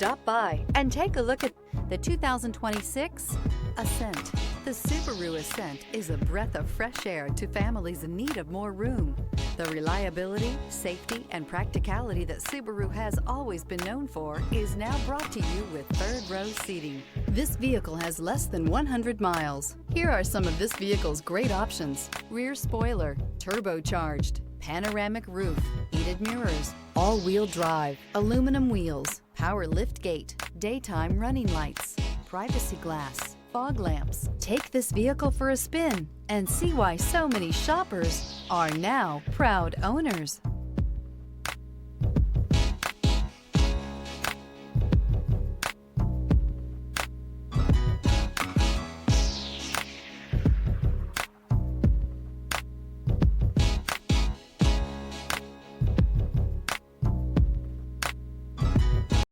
Stop by and take a look at the 2026 Ascent. The Subaru Ascent is a breath of fresh air to families in need of more room. The reliability, safety, and practicality that Subaru has always been known for is now brought to you with third-row seating. This vehicle has less than 100 miles. Here are some of this vehicle's great options: rear spoiler, turbocharged, panoramic roof, heated mirrors, all-wheel drive, aluminum wheels, power liftgate, daytime running lights, privacy glass, fog lamps. Take this vehicle for a spin and see why so many shoppers are now proud owners.